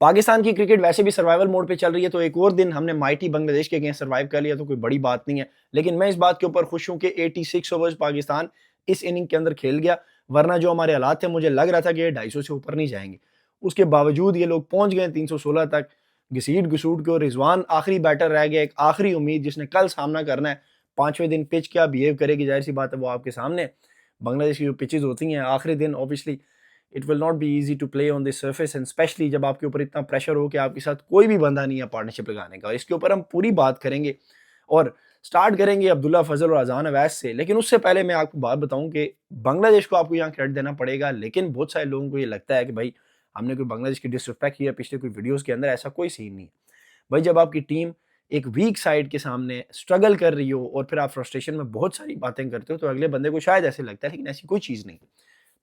पाकिस्तान की क्रिकेट वैसे भी सर्वाइवल मोड पे चल रही है, तो एक और दिन हमने माइटी बांग्लादेश के अगेंस्ट सर्वाइव कर लिया, तो कोई बड़ी बात नहीं है। लेकिन मैं इस बात के ऊपर खुश हूं कि 86 ओवर्स पाकिस्तान इस इनिंग के अंदर खेल गया, वरना जो हमारे हालात थे मुझे लग रहा था कि ये 250 से ऊपर नहीं जाएंगे। उसके बावजूद ये लोग पहुंच गए 316 तक, घसीट घसूट के। और रिजवान आखिरी बैटर रह गया, एक आखिरी उम्मीद जिसने कल सामना करना है। 5वें दिन पिच क्या बिहेव करेगी, जाहिर सी बात है वो आपके सामने। बांग्लादेश की जो पिचेज होती हैं आखिरी दिन, obviously it will not be easy to play on this surface, and specially जब आपके ऊपर इतना प्रेशर हो कि आपके साथ कोई भी बंदा नहीं है पार्टनरशिप लगाने का। इसके ऊपर हम पूरी बात करेंगे और स्टार्ट करेंगे अब्दुल्ला फजल और अजान अवैस से। लेकिन उससे पहले मैं आपको बात बताऊं कि बांग्लादेश को आपको यहाँ क्रेडिट देना पड़ेगा, लेकिन बहुत सारे लोगों को ये लगता है कि भाई हमने कोई बांग्लादेश की डिसरिस्पेक्ट किया पिछले कोई वीडियोस के अंदर। ऐसा कोई सीन नहीं है भाई। जब आपकी टीम एक वीक साइड के सामने स्ट्रगल कर रही हो और फिर आप फ्रस्ट्रेशन में बहुत सारी बातें करते हो, तो अगले बंदे को शायद ऐसे लगता है, लेकिन ऐसी कोई चीज़ नहीं।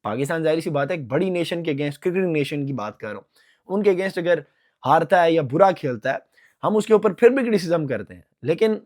पाकिस्तान जाहिर सी बात है एक बड़ी नेशन के अगेंस्ट, क्रिकेट नेशन की बात कर रहा हूँ, उनके अगेंस्ट अगर हारता है या बुरा खेलता है, हम उसके ऊपर फिर भी क्रिटिसिज्म करते हैं। लेकिन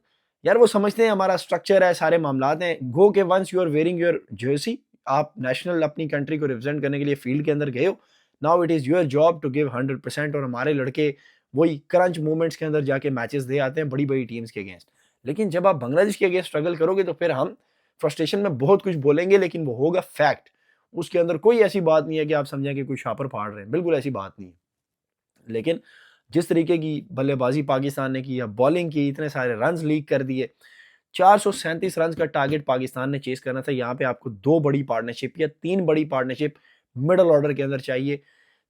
यार वो समझते हैं हमारा स्ट्रक्चर है, सारे मामलात हैं। गो के once you are wearing your jersey, आप नेशनल अपनी कंट्री को रिप्रेजेंट करने के लिए फील्ड के अंदर गए हो, now it is your job to give 100%। और हमारे लड़के वही क्रंच मूवमेंट्स के अंदर जाके मैचेस दे आते हैं बड़ी बड़ी टीम्स के अगेंस्ट। लेकिन जब आप बांग्लादेश के अगेंस्ट स्ट्रगल करोगे तो फिर हम फ्रस्ट्रेशन में बहुत कुछ बोलेंगे, लेकिन वो होगा फैक्ट। उसके अंदर कोई ऐसी बात नहीं है कि आप समझें कि कोई छापर फाड़ रहे हैं, बिल्कुल ऐसी बात नहीं है। लेकिन जिस तरीके की बल्लेबाजी पाकिस्तान ने की या बॉलिंग की, इतने सारे रन्स लीक कर दिए, 437 रन का टारगेट पाकिस्तान ने चेस करना था। यहाँ पे आपको 2 बड़ी पार्टनरशिप या 3 बड़ी पार्टनरशिप मिडल ऑर्डर के अंदर चाहिए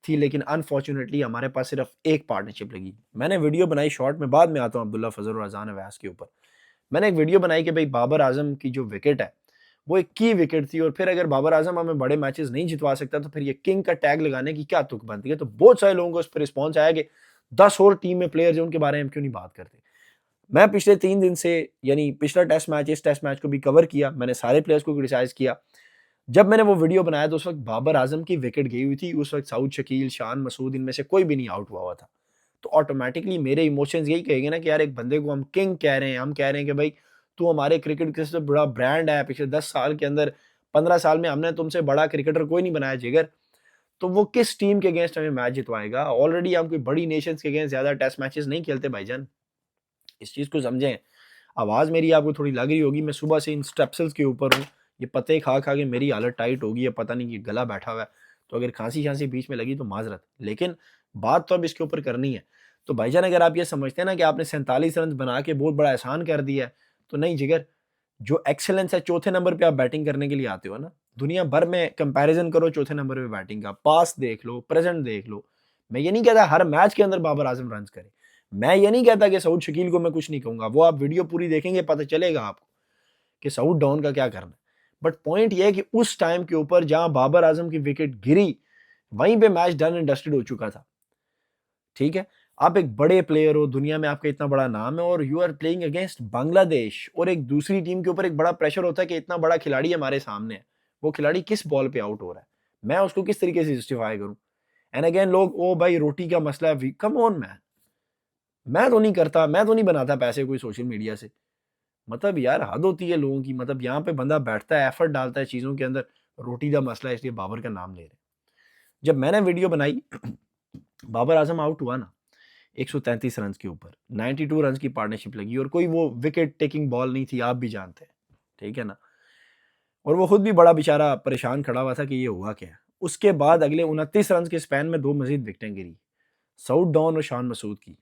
थी, लेकिन अनफॉर्चुनेटली हमारे पास सिर्फ एक पार्टनरशिप लगी। मैंने वीडियो बनाई शॉर्ट में, बाद में आता हूँ अब्दुल्ला फजल और अजान अवैस के ऊपर। मैंने एक वीडियो बनाई कि भाई बाबर आजम की जो विकेट है वो एक की विकेट थी, और फिर अगर बाबर आजम हमें बड़े मैचेस नहीं जितवा सकता तो फिर ये किंग का टैग लगाने की क्या तुक बनती है। तो बहुत सारे लोगों को उस पर रिस्पॉन्स आया कि 10 और टीम में प्लेयर जो उनके बारे में क्यों नहीं बात करते। मैं पिछले 3 दिन से, यानी पिछला टेस्ट मैच, इस टेस्ट मैच को भी कवर किया, मैंने सारे प्लेयर्स को क्रिटिसाइज किया। जब मैंने वो वीडियो बनाया तो उस वक्त बाबर आजम की विकेट गई हुई थी, उस वक्त सऊद शकील, शान मसूद, इनमें से कोई भी नहीं आउट हुआ था। तो ऑटोमेटिकली मेरे इमोशंस यही कहेंगे ना कि यार एक बंदे को हम किंग कह रहे हैं, हम कह रहे हैं कि भाई तू हमारे क्रिकेट का सबसे बड़ा ब्रांड है, पिछले 10 साल के अंदर, 15 साल में हमने तुमसे बड़ा क्रिकेटर कोई नहीं बनाया जिगर। तो वो किस टीम के अगेंस्ट हमें मैच जितवाएगा? ऑलरेडी हम कोई बड़ी नेशंस के अगेंस्ट ज्यादा टेस्ट मैचेस नहीं खेलते भाईजान, इस चीज को समझें। आवाज मेरी आपको थोड़ी लग रही होगी, मैं सुबह से इन स्टेप्सल्स के ऊपर हूँ, ये पत्ते खा खा के मेरी हालत टाइट होगी है, पता नहीं कि गला बैठा हुआ है। तो अगर खांसी खांसी बीच में लगी तो माजरत, लेकिन बात तो अब इसके ऊपर करनी है। तो भाईजान अगर आप ये समझते हैं ना कि आपने 47 रन बना के बहुत बड़ा एहसान कर दिया है, तो नहीं जिगर, जो एक्सेलेंस है, चौथे नंबर पे आप बैटिंग करने के लिए आते हो ना, दुनिया भर में कंपैरिजन करो चौथे नंबर पे बैटिंग का, पास देख लो, प्रेजेंट देख लो। मैं ये नहीं कहता हर मैच के अंदर बाबर आजम रन करे, मैं ये नहीं कहता कि सऊद शकील को मैं कुछ नहीं कहूंगा, वो आप वीडियो पूरी देखेंगे पता चलेगा आपको कि सऊद डाउन का क्या करना है। बट पॉइंट ये है कि उस टाइम के ऊपर जहां बाबर आजम की विकेट गिरी, वहीं पे मैच डन एंड डस्टेड हो चुका था। ठीक है, आप एक बड़े प्लेयर हो, दुनिया में आपका इतना बड़ा नाम है, और you are playing against Bangladesh, और एक दूसरी टीम के ऊपर एक बड़ा प्रेशर होता है कि इतना बड़ा खिलाड़ी हमारे सामने है, वो खिलाड़ी किस बॉल पे आउट हो रहा है, मैं उसको किस तरीके से जस्टिफाई करूं। एंड अगेन लोग, ओ भाई रोटी का मसला है, कम ऑन मैन, मैं तो नहीं करता, मैं तो नहीं बनाता पैसे कोई सोशल मीडिया से। मतलब यार हद होती है लोगों की, मतलब यहाँ पे बंदा बैठता है, एफर्ट डालता है चीजों के अंदर, रोटी का मसला है इसलिए बाबर का नाम ले रहे हैं। जब मैंने वीडियो बनाई बाबर आजम आउट हुआ ना 133 रन के ऊपर, 92 रन की पार्टनरशिप लगी, और कोई वो विकेट टेकिंग बॉल नहीं थी, आप भी जानते हैं, ठीक है ना। और वो खुद भी बड़ा बेचारा परेशान खड़ा हुआ था कि ये हुआ क्या है। उसके बाद अगले 29 रन के स्पैन में 2 मजीद विकेटें गिरी, सऊद डॉन और शान मसूद की।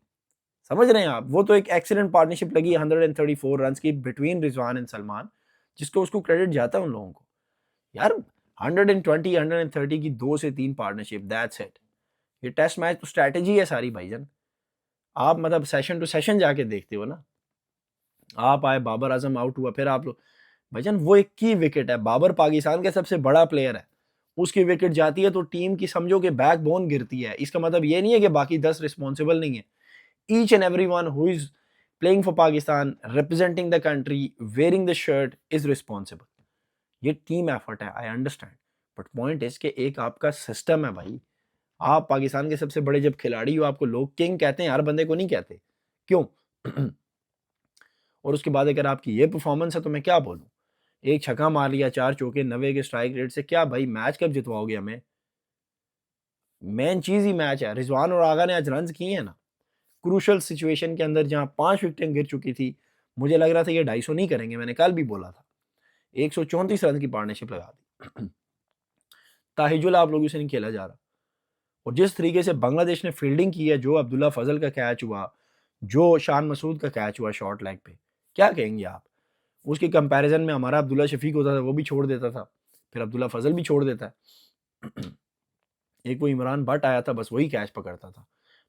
समझ रहे हैं आप, वो तो एक एक्सीलेंट पार्टनरशिप लगी 134 रन की बिटवीन रिजवान एंड सलमान, जिसको उसको क्रेडिट जाता है उन लोगों को। यार 120 130 की 2 से 3 पार्टनरशिप, दैट्स इट। ये टेस्ट मैच तो स्ट्रैटेजी है सारी भाईजान, आप मतलब सेशन टू सेशन जाके देखते हो ना। आप आए, बाबर आजम आउट हुआ, फिर आप लोग, भाईजान वो एक की विकेट है, बाबर पाकिस्तान का सबसे बड़ा प्लेयर है, उसकी विकेट जाती है तो टीम की समझो कि बैकबोन गिरती है। इसका मतलब ये नहीं है कि बाकी 10 रिस्पॉन्सिबल नहीं है। Each and everyone who is playing for Pakistan, representing the country, wearing the shirt, is responsible. ये टीम एफर्ट है, I understand, but point is कि एक आपका सिस्टम है भाई। आप पाकिस्तान के सबसे बड़े जब खिलाड़ी हो, आपको लोग किंग कहते हैं, हर बंदे को नहीं कहते, क्यों? और उसके बाद अगर आपकी ये परफॉर्मेंस है तो मैं क्या बोलूं, एक छक्का मार लिया, 4 चौके, 90 के स्ट्राइक रेट से, क्या भाई मैच कब जितवाओगे हमें? मेन चीज ही मैच है। रिजवान और आगा ने आज रन किए हैं ना क्रूशल सिचुएशन के अंदर, जहां 5 विकेटें गिर चुकी थी, मुझे लग रहा था ये 250 नहीं करेंगे, मैंने कल भी बोला था। 134 रन की पार्टनरशिप लगा दी। ताहिजुल आप लोगों से नहीं खेला जा रहा। और जिस तरीके से बांग्लादेश ने फील्डिंग की है, जो अब्दुल्ला फजल का कैच हुआ, जो शान मसूद का कैच हुआ शॉर्ट लेग पे, क्या कहेंगे आप? उसके कंपैरिजन में हमारा अब्दुल्ला शफीक होता था, वो भी छोड़ देता था, फिर अब्दुल्ला फजल भी छोड़ देता है। एक वो इमरान भट्ट आया था, बस वही कैच पकड़ता था।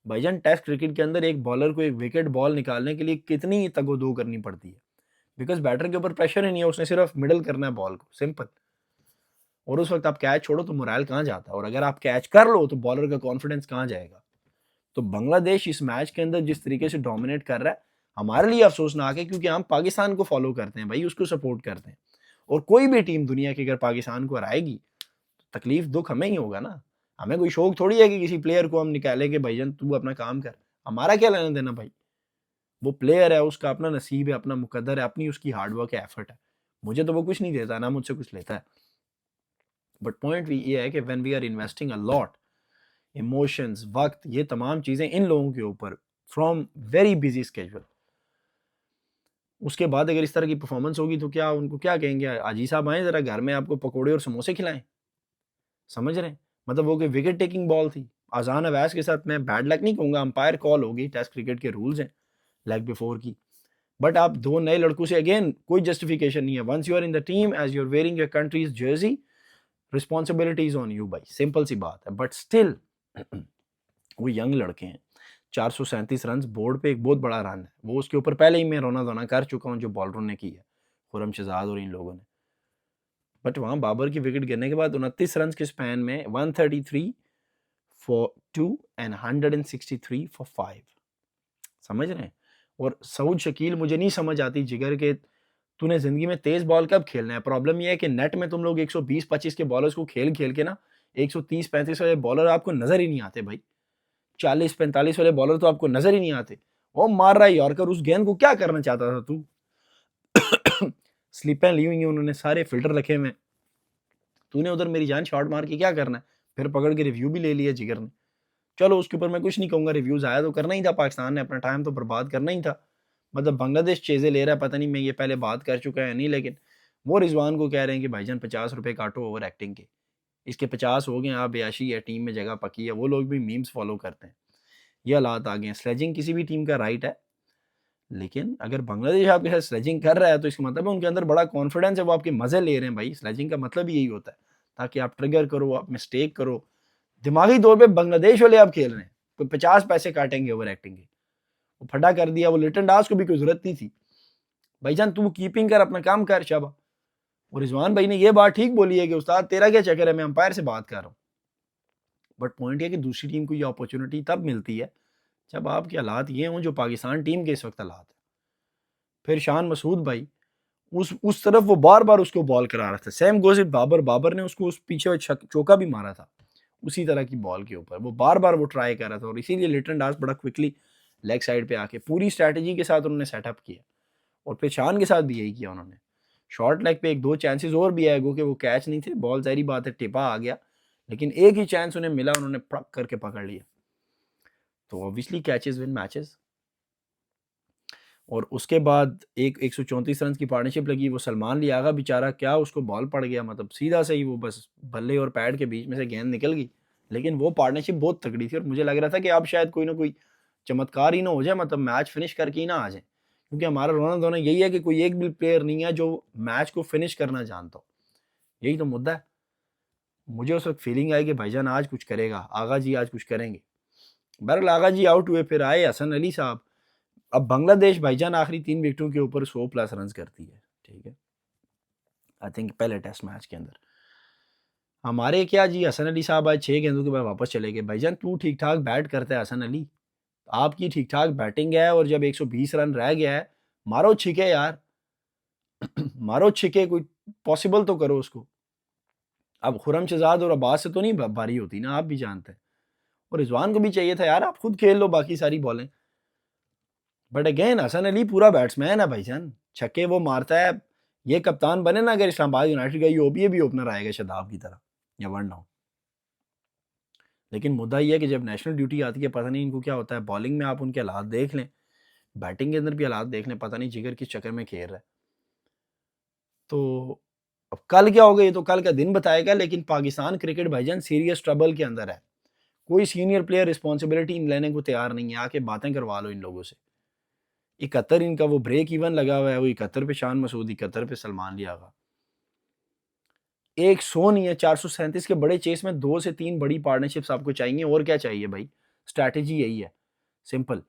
भाईजान टेस्ट क्रिकेट के अंदर एक बॉलर को एक विकेट बॉल निकालने के लिए कितनी तगोदो करनी पड़ती है, बिकॉज बैटर के ऊपर प्रेशर ही नहीं है, उसने सिर्फ मिडल करना है बॉल को, सिंपल। और उस वक्त आप कैच छोड़ो तो मोराल कहाँ जाता है, और अगर आप कैच कर लो तो बॉलर का कॉन्फिडेंस कहाँ जाएगा। तो बांग्लादेश इस मैच के अंदर जिस तरीके से डोमिनेट कर रहा है, हमारे लिए अफसोसनाक है, क्योंकि हम पाकिस्तान को फॉलो करते हैं भाई, उसको सपोर्ट करते हैं। और कोई भी टीम दुनिया की अगर पाकिस्तान को हराएगी तो तकलीफ दुख हमें ही होगा ना। हमें कोई शौक थोड़ी है कि किसी प्लेयर को हम निकालें कि भाईजान तू अपना काम कर, हमारा क्या लेना देना भाई। वो प्लेयर है, उसका अपना नसीब है, अपना मुकद्दर है, अपनी उसकी हार्डवर्क है, एफर्ट है। मुझे तो वो कुछ नहीं देता, ना मुझसे कुछ लेता है। बट पॉइंट भी ये है कि when we are investing a lot, emotions, वक्त, ये तमाम चीजें इन लोगों के ऊपर फ्रॉम वेरी बिजी स्केड्यूल, उसके बाद अगर इस तरह की परफॉर्मेंस होगी तो क्या उनको क्या कहेंगे, आजी साहब आए जरा घर में आपको पकोड़े और समोसे खिलाएं। समझ रहे हैं? मतलब वो कोई विकेट टेकिंग बॉल थी। अजान अवैस के साथ मैं बैड लक नहीं कहूंगा, अंपायर कॉल होगी, टेस्ट क्रिकेट के रूल्स हैं लेग बिफोर की। बट आप दो नए लड़कों से अगेन कोई जस्टिफिकेशन नहीं है। Once you are in the team as you are wearing your country's jersey, responsibility is on you भाई, सिंपल सी बात है। बट स्टिल वो यंग लड़के हैं। 437 रन बोर्ड पे एक बहुत बड़ा रन है, वो उसके ऊपर पहले ही मैं रोना धोना कर चुका हूँ जो बॉलरों ने की है, खुरम शहजाद और इन लोगों ने। बट वहां बाबर की विकेट गिरने के बाद 29 रन के स्पैन में 133 फॉर 2 एंड 163 फॉर 5। समझ रहे हैं? और सऊद शकील, मुझे नहीं समझ आती जिगर के, तूने जिंदगी में तेज बॉल कब खेलना है? प्रॉब्लम यह है कि नेट में तुम लोग 120-25 के बॉलर्स को खेल खेल के ना 130-35 वाले बॉलर आपको नजर ही नहीं आते भाई। 40-45 वाले बॉलर तो आपको नजर ही नहीं आते। वो मार रहा है यॉर्कर, उस गेंद को क्या करना चाहता था तू? स्लिपें ली हुई हैं उन्होंने, सारे फिल्टर रखे हुए, तूने उधर मेरी जान शॉट मार के क्या करना है? फिर पकड़ के रिव्यू भी ले लिया जिगर ने। चलो उसके ऊपर मैं कुछ नहीं कहूंगा, रिव्यूज आया तो करना ही था, पाकिस्तान ने अपना टाइम तो बर्बाद करना ही था। मतलब बांग्लादेश चीजें ले रहा है, पता नहीं मैं ये पहले बात कर चुका है नहीं, लेकिन वो रिजवान को कह रहे हैं कि भाईजान 50 रुपए काटो ओवर एक्टिंग के, इसके 50 हो गए, आप 82 है, टीम में जगह पकी है। वो लोग भी मीम्स फॉलो करते हैं। ये हालात आ गए हैं। स्लेजिंग किसी भी टीम का राइट है, लेकिन अगर बांग्लादेश आपके साथ स्लेजिंग कर रहा है तो इसका मतलब है उनके अंदर बड़ा कॉन्फिडेंस है, वो आपके मजे ले रहे हैं भाई। स्लेजिंग का मतलब ही यही होता है, ताकि आप ट्रिगर करो, आप मिस्टेक करो। दिमागी तौर पे बांग्लादेश वाले आप खेल रहे हैं, कोई 50 पैसे काटेंगे ओवर एक्टिंग के। वो फटा कर दिया, वो लिटन दास को भी कोई जरूरत नहीं थी। भाईजान तू कीपिंग कर, अपना काम कर शाबा। और रिजवान भाई ने ये बात ठीक बोली है कि उस्ताद तेरा क्या चक्कर है, मैं अंपायर से बात कर रहा हूँ। बट पॉइंट ये कि दूसरी टीम को ये अपॉर्चुनिटी तब मिलती है जब आपके हालात ये हों जो पाकिस्तान टीम के इस वक्त हालात है। फिर शान मसूद भाई उस तरफ वो बार बार उसको बॉल करा रहा था। Same goes it Babar, Babar ने उसको उस पीछे चौका भी मारा था उसी तरह की बॉल के ऊपर, वो बार बार वो ट्राई कर रहा था। और इसीलिए लिटन दास बड़ा क्विकली लेग साइड पे आके पूरी स्ट्रैटेजी के साथ उन्होंने सेटअप किया। और फिर शान के साथ भी यही किया उन्होंने। शॉर्ट लेग पे एक दो चांसेस और भी आए, गो कि वो कैच नहीं थे, बॉल जारी बात है टिपा आ गया, लेकिन एक ही चांस उन्हें मिला, उन्होंने प्रक करके पकड़ लिया। तो ऑब्वियसली कैचेस विन मैचेस। और उसके बाद एक 134 रन की पार्टनरशिप लगी, वो सलमान लियागा बेचारा, क्या उसको बॉल पड़ गया, मतलब सीधा से ही वो बस बल्ले और पैड के बीच में से गेंद निकल गई। लेकिन वो पार्टनरशिप बहुत तगड़ी थी और मुझे लग रहा था कि अब शायद कोई ना कोई चमत्कार ही ना हो जाए, मतलब मैच फिनिश करके ही ना आ जाए। क्योंकि हमारा रोना धोना यही है कि कोई एक भी प्लेयर नहीं है जो मैच को फिनिश करना जानता हो। यही तो मुद्दा है। मुझे उस वक्त फीलिंग आई कि भाईजान आज कुछ करेगा, आगा जी आज कुछ करेंगे। बहरहाल आगा जी आउट हुए, फिर आए हसन अली साहब। अब बांग्लादेश भाईजान आखिरी 3 विकेटों के ऊपर 100+ रन करती है, ठीक है, आई थिंक पहले टेस्ट मैच के अंदर। हमारे क्या जी, हसन अली साहब आज 6 गेंदों के बाद वापस चले गए। भाईजान तू ठीक ठाक बैट करता है हसन अली, आपकी ठीक ठाक बैटिंग है, और जब 120 रन रह गया है, मारो छिके यार। मारो छिके, कोई पॉसिबल तो करो उसको। अब खुरम शहजाद और अब्बास से तो नहीं बारी होती ना, आप भी जानते हैं। और रिजवान को भी चाहिए था यार, आप खुद खेल लो बाकी सारी बॉलें। बट अगेन हसन अली पूरा बैट्समैन है भाईजान, छक्के वो मारता है। ये कप्तान बने ना अगर इस्लामाबाद यूनाइटेड का, ये भी ओपनर आएगा शदाब की तरह या वन डाउन। लेकिन मुद्दा ये है कि जब नेशनल ड्यूटी आती है पता नहीं इनको क्या होता है, बॉलिंग में आप उनके हालात देख लें, बैटिंग के अंदर भी हालात देख लें, पता नहीं जिगर किस चक्कर में खेल रहा है। तो अब कल क्या होगा ये तो कल का दिन बताएगा, लेकिन पाकिस्तान क्रिकेट भाईजान सीरियस ट्रबल के अंदर है। कोई सीनियर प्लेयर रिस्पॉन्सिबिलिटी लेने को तैयार नहीं है, आके बातें करवा लो इन लोगों से। 71 इनका वो ब्रेक इवन लगा हुआ है, वो 71 पे शान मसूद, 71 पे सलमान लियागा। 100 नहीं है, 437 के बड़े चेस में 2 से 3 बड़ी पार्टनरशिप्स आपको चाहिए, और क्या चाहिए भाई? स्ट्रैटेजी यही है, सिंपल।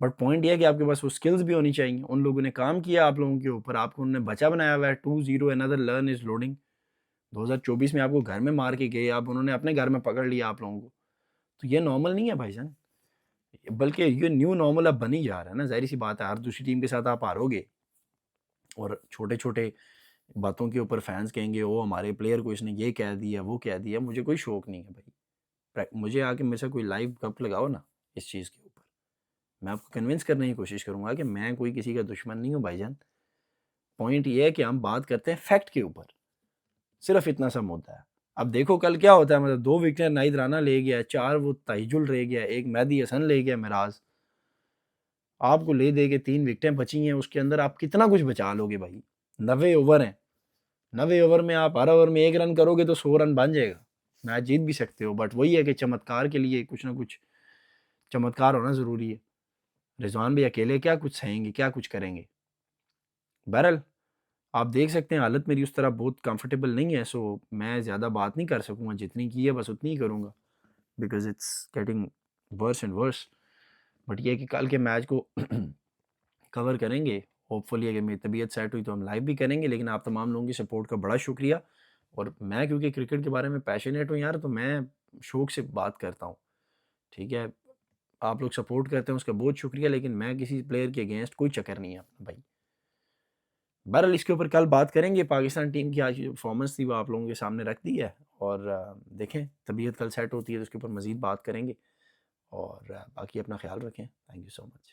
बट पॉइंट ये है कि आपके पास वो स्किल्स भी होनी चाहिए। उन लोगों ने काम किया आप लोगों के ऊपर, आपको उन्होंने बचा बनाया हुआ है। 2-0 अनदर लर्न इज लोडिंग। 2024 में आपको घर में मार के गए, आप उन्होंने अपने घर में पकड़ लिया आप लोगों को। तो ये नॉर्मल नहीं है भाईजान, बल्कि ये न्यू नॉर्मल अब बन ही जा रहा है ना। ज़ाहिर सी बात है, हर दूसरी टीम के साथ आप हारोगे और छोटे छोटे बातों के ऊपर फैंस कहेंगे ओ हमारे प्लेयर को इसने ये कह दिया वो कह दिया। मुझे कोई शौक नहीं है भाई, मुझे आके मेरे से कोई लाइव कप लगाओ ना इस चीज़ के ऊपर, मैं आपको कन्विंस करने की कोशिश करूंगा कि मैं कोई किसी का दुश्मन नहीं हूँ भाईजान। पॉइंट ये है कि हम बात करते हैं फैक्ट के ऊपर, सिर्फ इतना सा मुद्दा है। अब देखो कल क्या होता है, मतलब 2 विकेट नाइद राना ले गया, 4 वो ताइजुल रह गया, 1 मेहदी हसन ले गया, मिराज आपको ले दे के 3 विकेटें बची हैं, उसके अंदर आप कितना कुछ बचा लोगे भाई? 90 ओवर हैं, 90 ओवर में आप हर ओवर में 1 रन करोगे तो 100 रन बन जाएगा, मैच जीत भी सकते हो। बट वही है कि चमत्कार के लिए कुछ ना कुछ चमत्कार होना ज़रूरी है। रिजवान भी अकेले क्या कुछ सहेंगे, क्या कुछ करेंगे? बहरहाल आप देख सकते हैं हालत मेरी उस तरह बहुत कंफर्टेबल नहीं है, सो मैं ज़्यादा बात नहीं कर सकूँगा, जितनी की है बस उतनी ही करूँगा, because it's getting worse and worse. But ये है कि कल के मैच को कवर करेंगे होपफुली। अगर मेरी तबीयत सेट हुई तो हम लाइव भी करेंगे, लेकिन आप तमाम लोगों की सपोर्ट का बड़ा शुक्रिया। और मैं क्योंकि क्रिकेट के बारे में पैशनेट हूँ यार, तो मैं शौक से बात करता हूँ, ठीक है? आप लोग सपोर्ट करते हैं उसका बहुत शुक्रिया, लेकिन मैं किसी प्लेयर के अगेंस्ट कोई चक्कर नहीं है अपना भाई। बहरहाल इसके ऊपर कल बात करेंगे। पाकिस्तान टीम की आज परफॉर्मेंस थी वो आप लोगों के सामने रख दी है, और देखें तबीयत कल सेट होती है तो उसके ऊपर मज़ीद बात करेंगे। और बाकी अपना ख्याल रखें। Thank you so much.